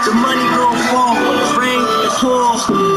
the money gon' fall. Rain, pour,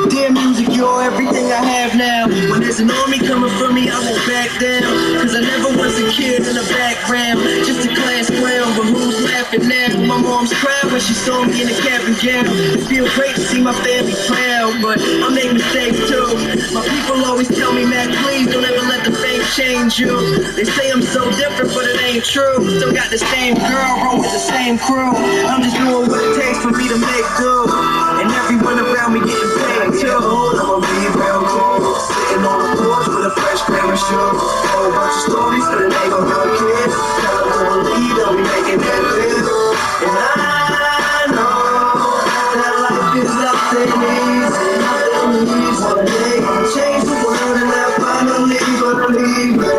dear music, you're everything I have now. When there's an army coming for me, I won't back down. Cause I never was a kid in the background, just a class clown, but who's laughing now? My mom's cried when she saw me in a cap and gown. It feels great to see my family proud, but I make mistakes too. My people always tell me, Matt, please don't ever let the fame change you. They say I'm so different, but it ain't true. Still got the same girl, roll with the same crew. I'm just doing what it takes for me to make do, and everyone around me getting paid too. I'ma be real cool, sitting on the porch with a fresh pair of shoes. Whole bunch of stories for the neighborhood kids. Tell them to believe they'll be making that big. And I know that life is nothing easy. One day I'll change the world and I finally believe it.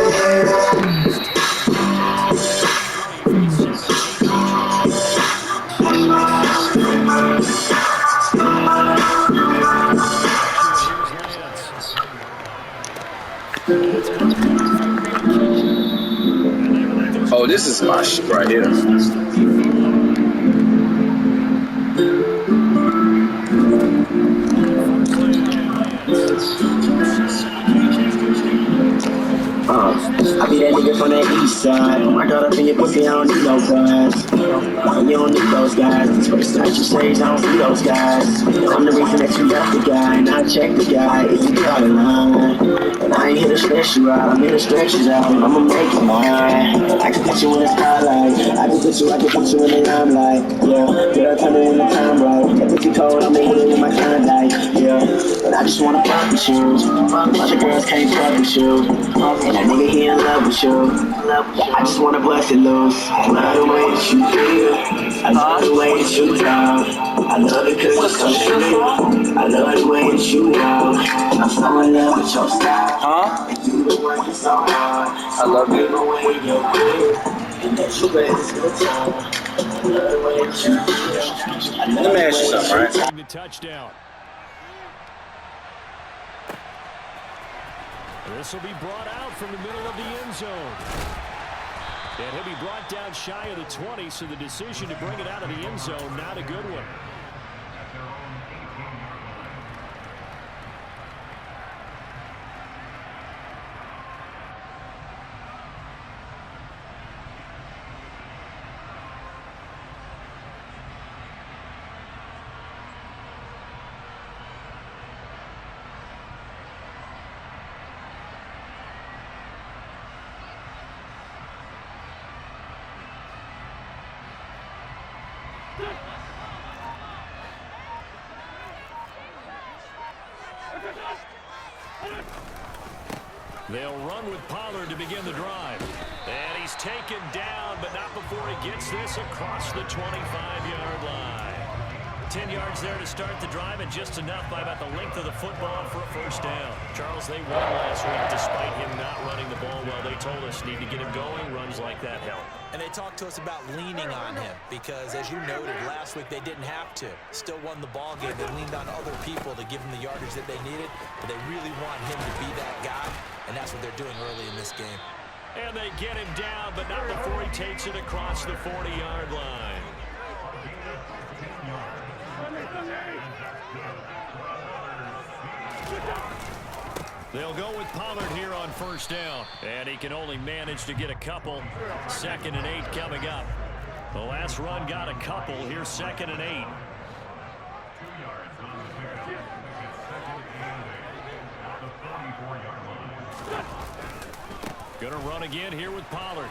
Oh, this is my shit right here. I be that nigga from that east side. Oh my god, up in your pussy, I don't need no guys. You don't need those guys. This first night you stage, I don't see those guys. I'm the reason that you left the guy, and I checked the guy. If you got a line, and I ain't here to stress you out, I'm here to stretch it out. I'ma make it mine. I can put you in the spotlight. I can put you in the limelight. Yeah, girl, tell me when the time right. That pussy cold, I'm making it with my Klondike. Yeah, but I just wanna fuck with you. Bunch of girls can't fuck with you. And that nigga he in love with you. I just wanna bust it loose. I love the way that you feel. I love the way that you talk. I love it cause it's so real. I love the way that you walk. I'm so in love with your style. Huh? And you been working so hard. I love it. The way you're good. And that you ready to good time. I love the way that you feel. Let me ask you something, right? The touchdown. This will be brought out from the middle of the end zone. And he'll be brought down shy of the 20, so the decision to bring it out of the end zone, not a good one. They'll run with Pollard to begin the drive. And he's taken down, but not before he gets this across the 25-yard line. 10 yards there to start the drive, and just enough by about the length of the football for a first down. Charles, they won last week despite him not running the ball well. They told us need to get him going. Runs like that help. And they talked to us about leaning on him because, as you noted, last week they didn't have to. Still won the ball game. They leaned on other people to give them the yardage that they needed, but they really want him to be that guy, and that's what they're doing early in this game. And they get him down, but not before he takes it across the 40-yard line. They'll go with Pollard here on first down. And he can only manage to get a couple. 2nd and 8 coming up. The last run got a couple. Here's 2nd and 8. Gonna run again here with Pollard.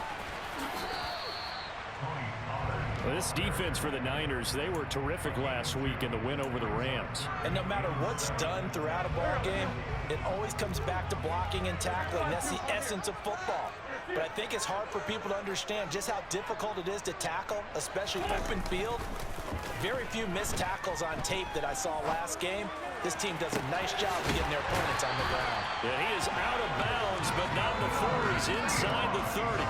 Well, this defense for the Niners, they were terrific last week in the win over the Rams. And no matter what's done throughout a ball game, it always comes back to blocking and tackling. That's the essence of football. But I think it's hard for people to understand just how difficult it is to tackle, especially open field. Very few missed tackles on tape that I saw last game. This team does a nice job of getting their opponents on the ground. Yeah, he is out of bounds, but not before he's inside the 30.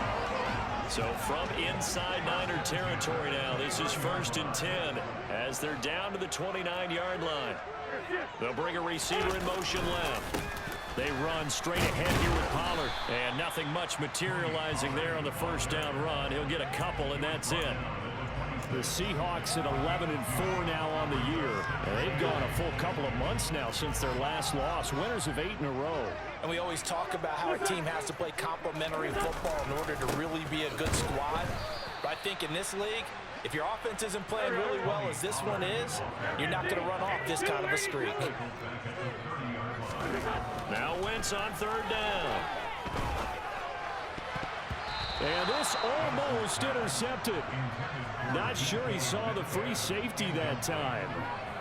So from inside Niner territory now, this is 1st and 10 as they're down to the 29-yard line. They'll bring a receiver in motion left. They run straight ahead here with Pollard, and nothing much materializing there on the first down run. He'll get a couple, and that's it. The Seahawks at 11-4 now on the year. And they've gone a full couple of months now since their last loss. Winners of 8 in a row. And we always talk about how a team has to play complementary football in order to really be a good squad. But I think in this league, if your offense isn't playing really well as this one is, you're not going to run off this kind of a streak. Now Wentz on 3rd down. And this almost intercepted. Not sure he saw the free safety that time.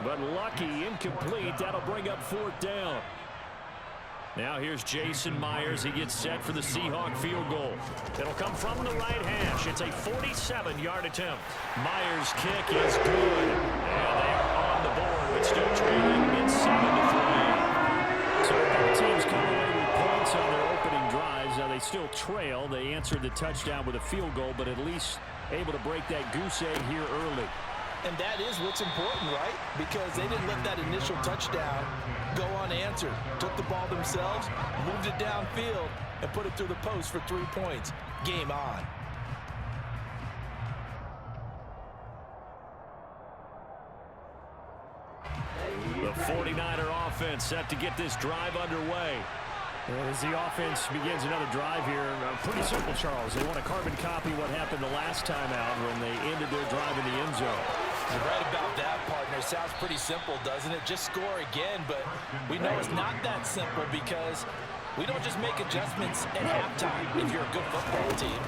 But lucky, incomplete. That'll bring up 4th down. Now here's Jason Myers. He gets set for the Seahawk field goal. It'll come from the right hash. It's a 47-yard attempt. Myers' kick is good. And they are on the board, but still trailing in 7-3. So both teams come away with points on their opening drives. Now they still trail. They answered the touchdown with a field goal, but at least able to break that goose egg here early. And that is what's important, right? Because they didn't let that initial touchdown go unanswered. Took the ball themselves, moved it downfield, and put it through the post for 3 points. Game on. The 49er offense set to get this drive underway. As the offense begins another drive here, pretty simple, Charles. They want to carbon copy what happened the last time out when they ended their drive in the end zone. You're right about that, partner. Sounds pretty simple, doesn't it? Just score again, but we know it's not that simple because we don't just make adjustments at halftime if you're a good football team.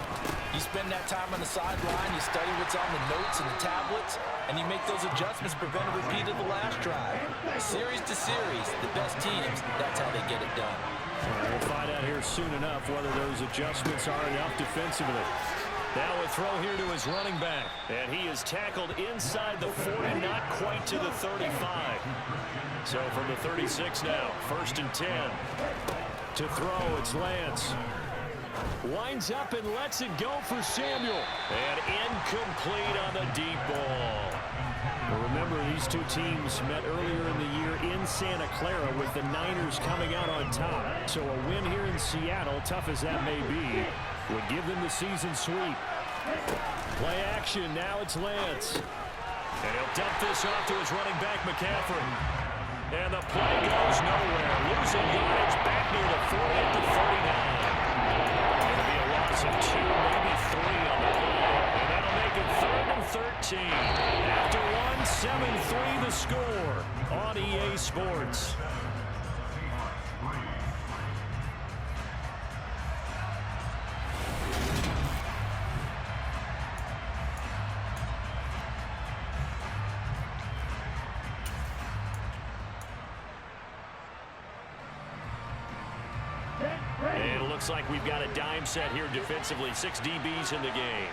You spend that time on the sideline, you study what's on the notes and the tablets, and you make those adjustments, prevent a repeat of the last drive. Series to series, the best teams, that's how they get it done. We'll find out here soon enough whether those adjustments are enough defensively. Now a throw here to his running back. And he is tackled inside the 40, not quite to the 35. So from the 36 now, 1st and 10. To throw, it's Lance. Winds up and lets it go for Samuel. And incomplete on the deep ball. Well, remember, these two teams met earlier in the year in Santa Clara with the Niners coming out on top. So a win here in Seattle, tough as that may be, would give them the season sweep. Play action, now it's Lance. And he'll dump this off to his running back, McCaffrey. And the play goes nowhere. Losing yardage back near the 40 at the 49. It'll be a loss of 2, maybe 3 on the play. And that'll make it 3rd and 13. After 7-3 the score on EA Sports. And it looks like we've got a dime set here defensively. 6 DBs in the game.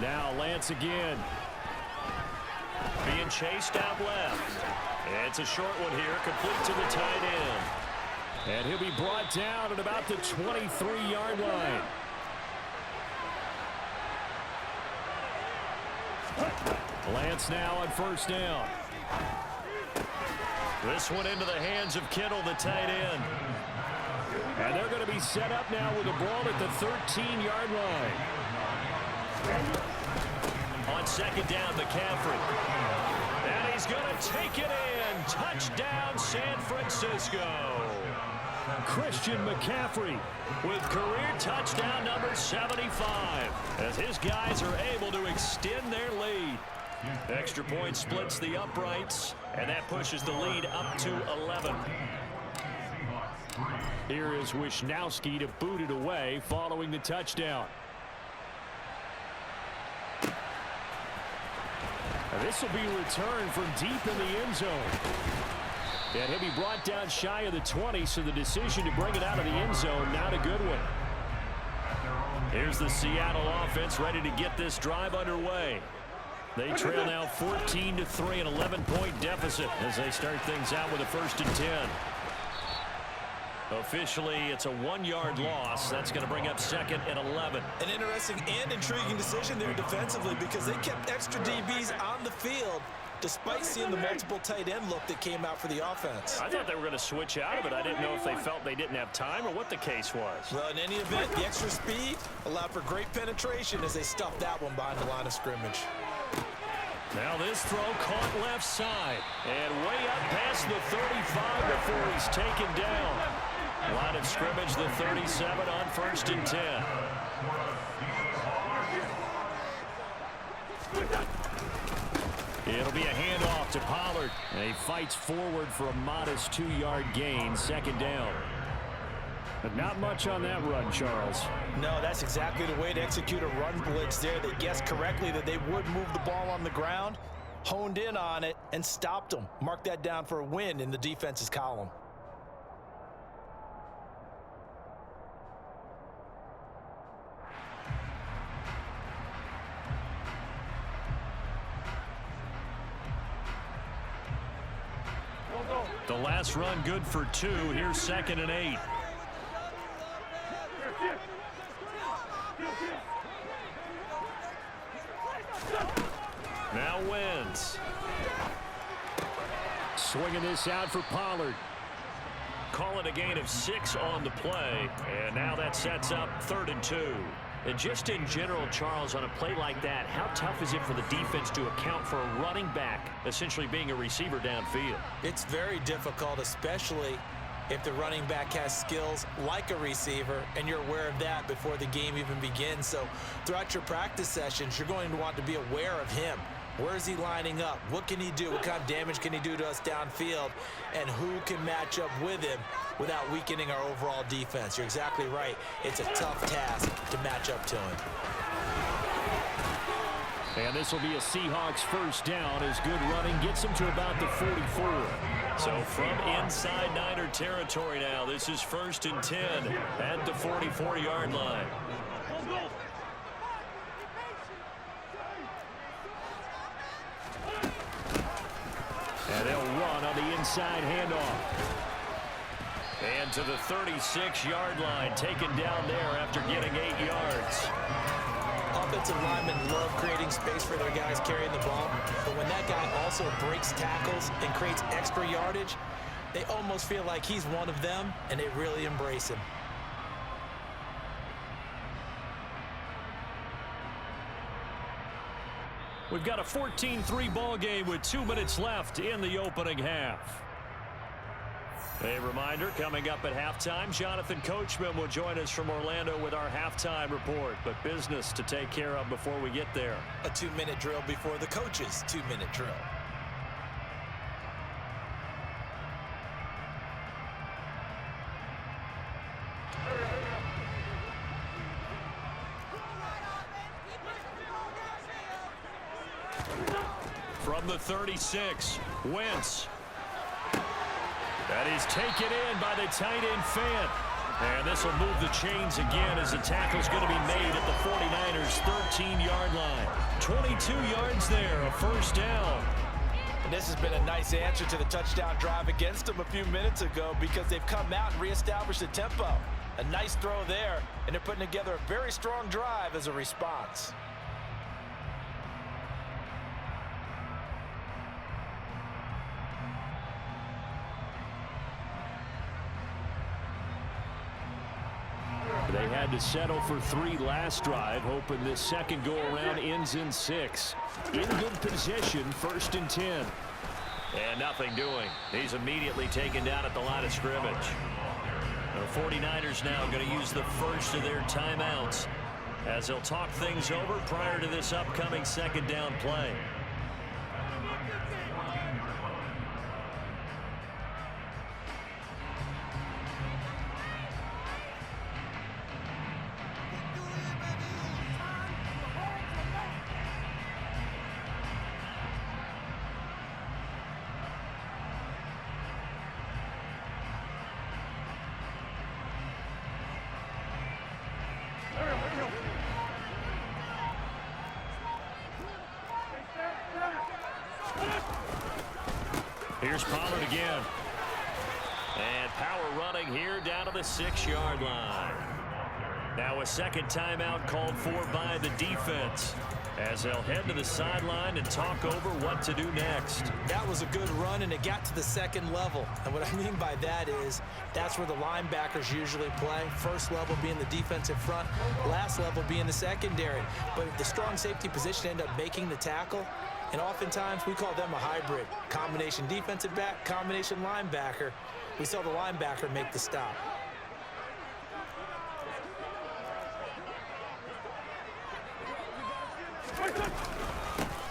Now Lance again. Being chased out left. It's a short one here, complete to the tight end. And he'll be brought down at about the 23-yard line. Lance now on 1st down. This one into the hands of Kittle, the tight end. And they're going to be set up now with the ball at the 13-yard line. On 2nd down, McCaffrey. And he's going to take it in. Touchdown, San Francisco. Christian McCaffrey with career touchdown number 75. As his guys are able to extend their lead. Extra point splits the uprights, and that pushes the lead up to 11. Here is Wisnowski to boot it away following the touchdown. This will be returned from deep in the end zone. And he'll be brought down shy of the 20, so the decision to bring it out of the end zone, not a good one. Here's the Seattle offense ready to get this drive underway. They trail now 14-3, an 11-point deficit as they start things out with a 1st and 10. Officially, it's a 1-yard loss. That's going to bring up 2nd and 11. An interesting and intriguing decision there defensively because they kept extra DBs on the field despite seeing the multiple tight end look that came out for the offense. I thought they were going to switch out of it. I didn't know if they felt they didn't have time or what the case was. Well, in any event, the extra speed allowed for great penetration as they stuffed that one behind the line of scrimmage. Now this throw caught left side and way up past the 35 before he's taken down. Line of scrimmage, the 37 on 1st and 10. It'll be a handoff to Pollard. And he fights forward for a modest 2-yard gain, 2nd down. But not much on that run, Charles. No, that's exactly the way to execute a run blitz there. They guessed correctly that they would move the ball on the ground, honed in on it, and stopped them. Mark that down for a win in the defense's column. The last run good for 2. Here's 2nd and 8. Now Wentz. Swinging this out for Pollard. Call it a gain of 6 on the play. And now that sets up 3rd and 2. And just in general, Charles, on a play like that, how tough is it for the defense to account for a running back essentially being a receiver downfield? It's very difficult, especially if the running back has skills like a receiver, and you're aware of that before the game even begins. So throughout your practice sessions, you're going to want to be aware of him. Where is he lining up? What can he do? What kind of damage can he do to us downfield? And who can match up with him without weakening our overall defense? You're exactly right. It's a tough task to match up to him. And this will be a Seahawks 1st down as good running gets them to about the 44. So from inside Niner territory now, this is 1st and 10 at the 44-yard line. And they'll run on the inside handoff. And to the 36-yard line, taken down there after getting 8 yards. Offensive linemen love creating space for their guys carrying the ball, but when that guy also breaks tackles and creates extra yardage, they almost feel like he's one of them, and they really embrace him. We've got a 14-3 ball game with 2 minutes left in the opening half. A reminder, coming up at halftime, Jonathan Coachman will join us from Orlando with our halftime report. But business to take care of before we get there. A 2-minute drill before the coach's 2-minute drill. From the 36, Wentz. That is taken in by the tight end Fant. And this will move the chains again as the tackle's going to be made at the 49ers' 13-yard line. 22 yards there, a 1st down. And this has been a nice answer to the touchdown drive against them a few minutes ago because they've come out and reestablished the tempo. A nice throw there, and they're putting together a very strong drive as a response. They had to settle for 3 last drive, hoping this second go-around ends in 6. In good position, 1st and 10. And nothing doing. He's immediately taken down at the line of scrimmage. The 49ers now going to use the first of their timeouts as they'll talk things over prior to this upcoming 2nd down play. Here's Pollard again. And power running here down to the 6-yard line. Now a second timeout called for by the defense. as they'll head to the sideline and talk over what to do next. That was a good run, and it got to the second level. And what I mean by that is that's where the linebackers usually play. First level being the defensive front, last level being the secondary. But the strong safety position ended up making the tackle, and oftentimes we call them a hybrid. Combination defensive back, combination linebacker. We saw the linebacker make the stop.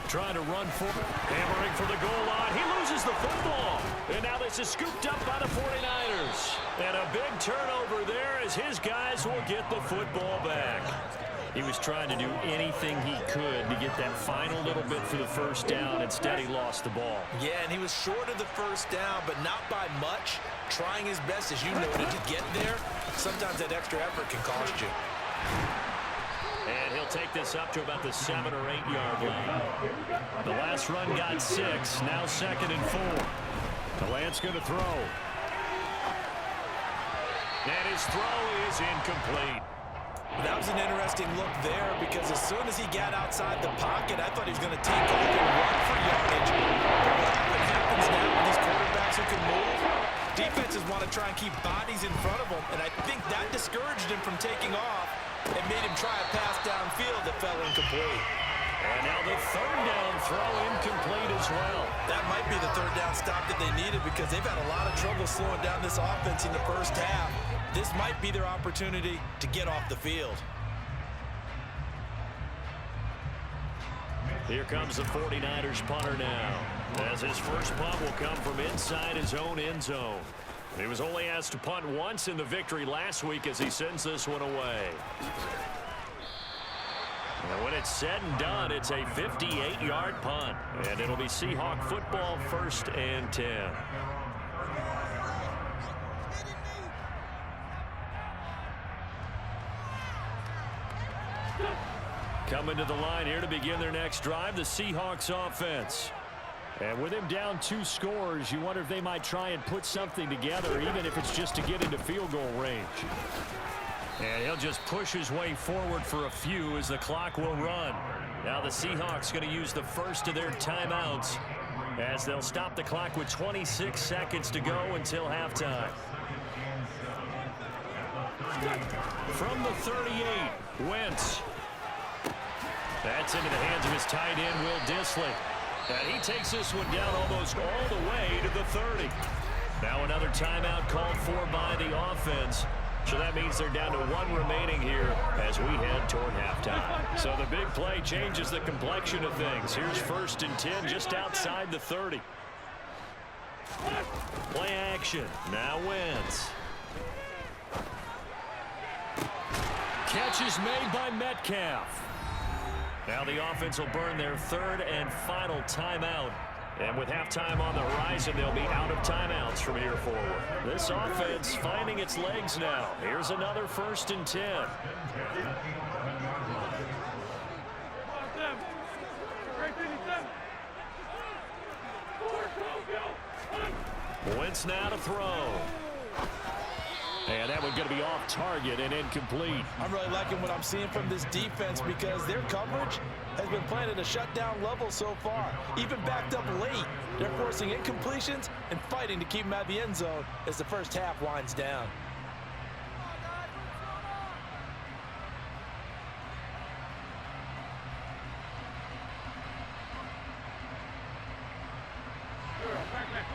Trying to run forward, hammering for the goal line. He loses the football. And now this is scooped up by the 49ers. And a big turnover there as his guys will get the football back. He was trying to do anything he could to get that final little bit for the first down. Instead, he lost the ball. Yeah, and he was short of the first down, but not by much. Trying his best, as you noted, to get there. Sometimes that extra effort can cost you. And he'll take this up to about the 7 or 8 yard line. The last run got 6. Now 2nd and 4. Delant's going to throw. And his throw is incomplete. That was an interesting look there because as soon as he got outside the pocket, I thought he was going to take off and run for yardage. What happens now with these quarterbacks who can move? Defenses want to try and keep bodies in front of them, and I think that discouraged him from taking off. It made him try a pass downfield that fell incomplete. And now the 3rd down throw incomplete as well. That might be the 3rd down stop that they needed because they've had a lot of trouble slowing down this offense in the first half. This might be their opportunity to get off the field. Here comes the 49ers punter now, as his first punt will come from inside his own end zone. He was only asked to punt once in the victory last week as he sends this one away. And when it's said and done, it's a 58-yard punt. And it'll be Seahawk football, 1st and 10. Coming to the line here to begin their next drive, the Seahawks offense. And with him down 2 scores, you wonder if they might try and put something together, even if it's just to get into field goal range. And he'll just push his way forward for a few as the clock will run. Now the Seahawks going to use the first of their timeouts as they'll stop the clock with 26 seconds to go until halftime. From the 38, Wentz. That's into the hands of his tight end, Will Dissly. And he takes this one down almost all the way to the 30. Now another timeout called for by the offense. So that means they're down to 1 remaining here as we head toward halftime. So the big play changes the complexion of things. Here's 1st and 10 just outside the 30. Play action. Now Wentz. Catch is made by Metcalf. Now the offense will burn their 3rd and final timeout. And with halftime on the horizon, they'll be out of timeouts from here forward. This offense finding its legs now. Here's another 1st and 10. Wentz now to throw. And that one's going to be off target and incomplete. I'm really liking what I'm seeing from this defense because their coverage has been playing at a shutdown level so far. Even backed up late, they're forcing incompletions and fighting to keep them out of the end zone as the first half winds down.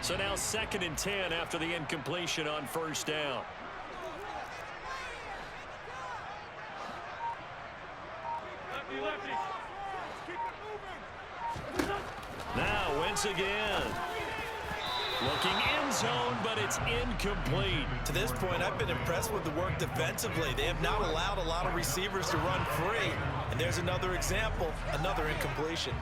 So now 2nd and 10 after the incompletion on 1st down. Now Wentz again. Looking end zone, but it's incomplete. To this point, I've been impressed with the work defensively. They have not allowed a lot of receivers to run free. And there's another example, another incompletion.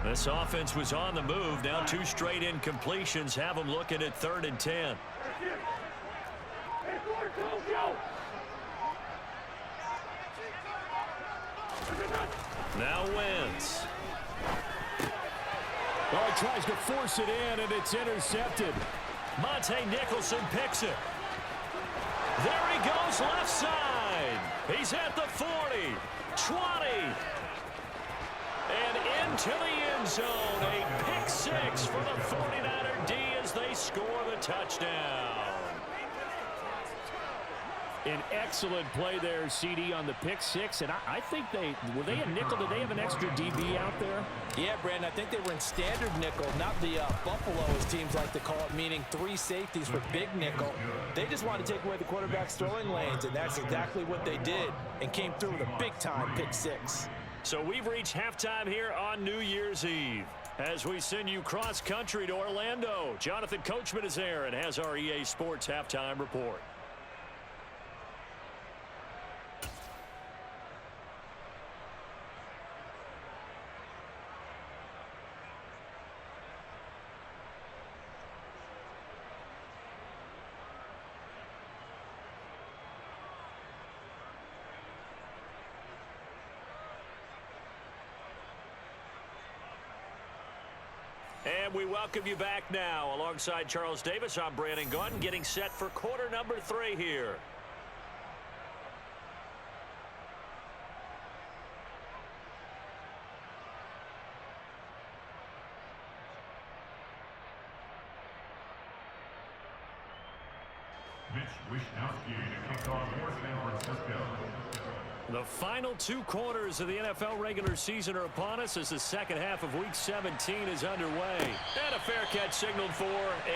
This offense was on the move. Now 2 straight incompletions have them looking at 3rd and 10. Now Wentz. Oh, he tries to force it in, and it's intercepted. Monte Nicholson picks it. There he goes left side. He's at the 40, 20, and into the end zone. A pick six for the 49er D as they score the touchdown. An excellent play there, CD, on the pick six. And I think were they a nickel? Did they have an extra DB out there? Yeah, Brandon, I think they were in standard nickel, not the Buffalo, as teams like to call it, meaning 3 safeties for big nickel. They just wanted to take away the quarterback's throwing lanes, and that's exactly what they did, and came through with a big-time pick six. So we've reached halftime here on New Year's Eve. As we send you cross-country to Orlando, Jonathan Coachman is there and has our EA Sports halftime report. And we welcome you back now. Alongside Charles Davis, I'm Brandon Gaudin, getting set for quarter number 3 here. Mitch Wishnowsky to kick off for San Francisco. The final 2 quarters of the NFL regular season are upon us as the second half of Week 17 is underway. And a fair catch signaled for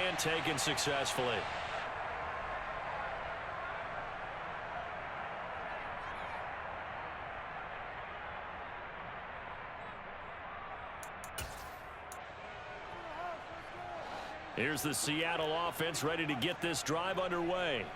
and taken successfully. Here's the Seattle offense ready to get this drive underway.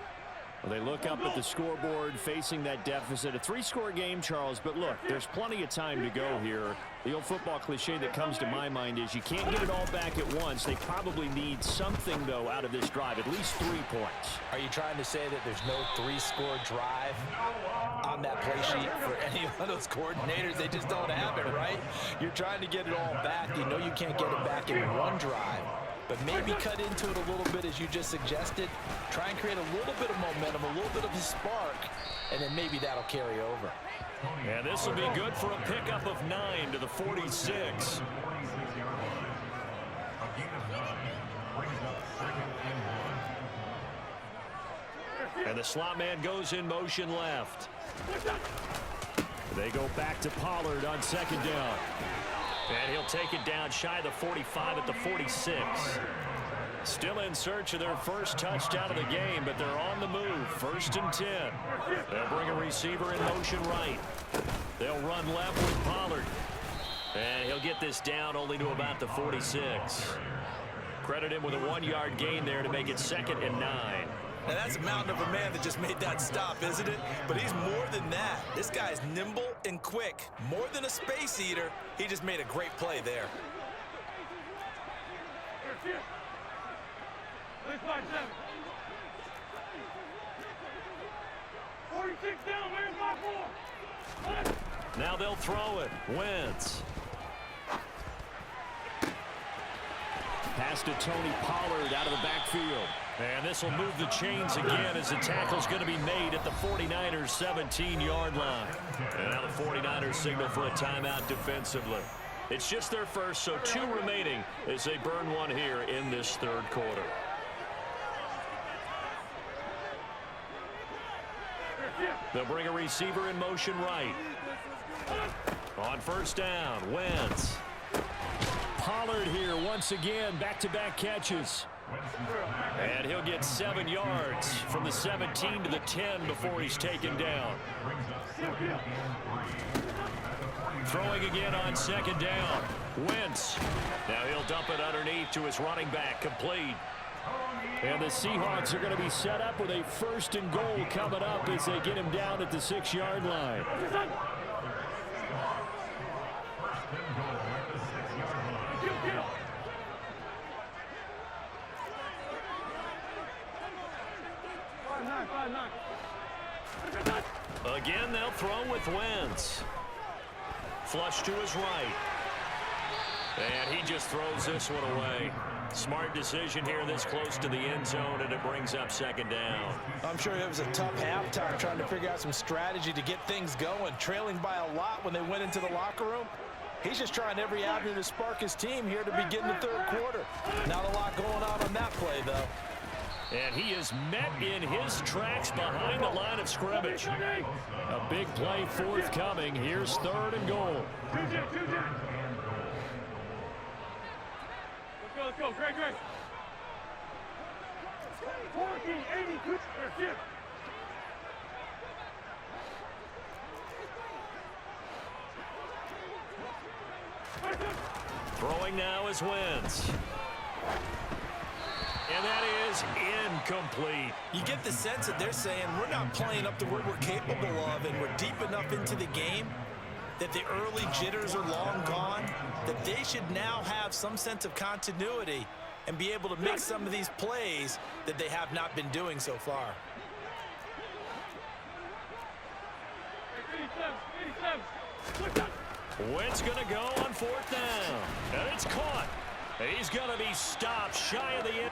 Well, they look up at the scoreboard facing that deficit. A 3-score game, Charles, but look, there's plenty of time to go here. The old football cliche that comes to my mind is you can't get it all back at once. They probably need something, though, out of this drive, at least 3 points. Are you trying to say that there's no 3-score drive on that play sheet for any of those coordinators? They just don't have it, right? You're trying to get it all back. You know you can't get it back in one drive. But maybe cut into it a little bit, as you just suggested. Try and create a little bit of momentum, a little bit of a spark, and then maybe that'll carry over. And this will be good for a pickup of 9 to the 46. And the slot man goes in motion left. They go back to Pollard on second down. And he'll take it down shy of the 45 at the 46. Still in search of their first touchdown of the game, but they're on the move. 1st and 10. They'll bring a receiver in motion right. They'll run left with Pollard. And he'll get this down only to about the 46. Credit him with a 1-yard gain there to make it 2nd and 9. Now, that's a mountain of a man that just made that stop, isn't it? But he's more than that. This guy's nimble and quick. More than a space eater. He just made a great play there. 46 down, where's my ball? Now they'll throw it. Wentz. Pass to Tony Pollard out of the backfield. And this will move the chains again as the tackle's going to be made at the 49ers 17-yard line. And now the 49ers signal for a timeout defensively. It's just their first, so 2 remaining as they burn one here in this 3rd quarter. They'll bring a receiver in motion right. On 1st down, Wentz. Pollard here once again, back-to-back catches. And he'll get 7 yards from the 17 to the 10 before he's taken down. Throwing again on 2nd down. Wentz. Now he'll dump it underneath to his running back, complete. And the Seahawks are going to be set up with a 1st and goal coming up as they get him down at the 6-yard line. Again, they'll throw with Wentz. Flush to his right. And he just throws this one away. Smart decision here this close to the end zone, and it brings up second down. I'm sure it was a tough halftime trying to figure out some strategy to get things going, trailing by a lot when they went into the locker room. He's just trying every avenue to spark his team here to begin the third quarter. Not a lot going on that play, though. And he is met in his tracks behind the line of scrimmage. A big play forthcoming. Here's third and goal. Let's go, Greg. 14-80, shift. Throwing now is Wentz. And that is incomplete. You get the sense that they're saying we're not playing up to what we're capable of, and we're deep enough into the game that the early jitters are long gone, that they should now have some sense of continuity and be able to make some of these plays that they have not been doing so far. Wentz going to go on fourth down. And it's caught. And he's going to be stopped shy of the end.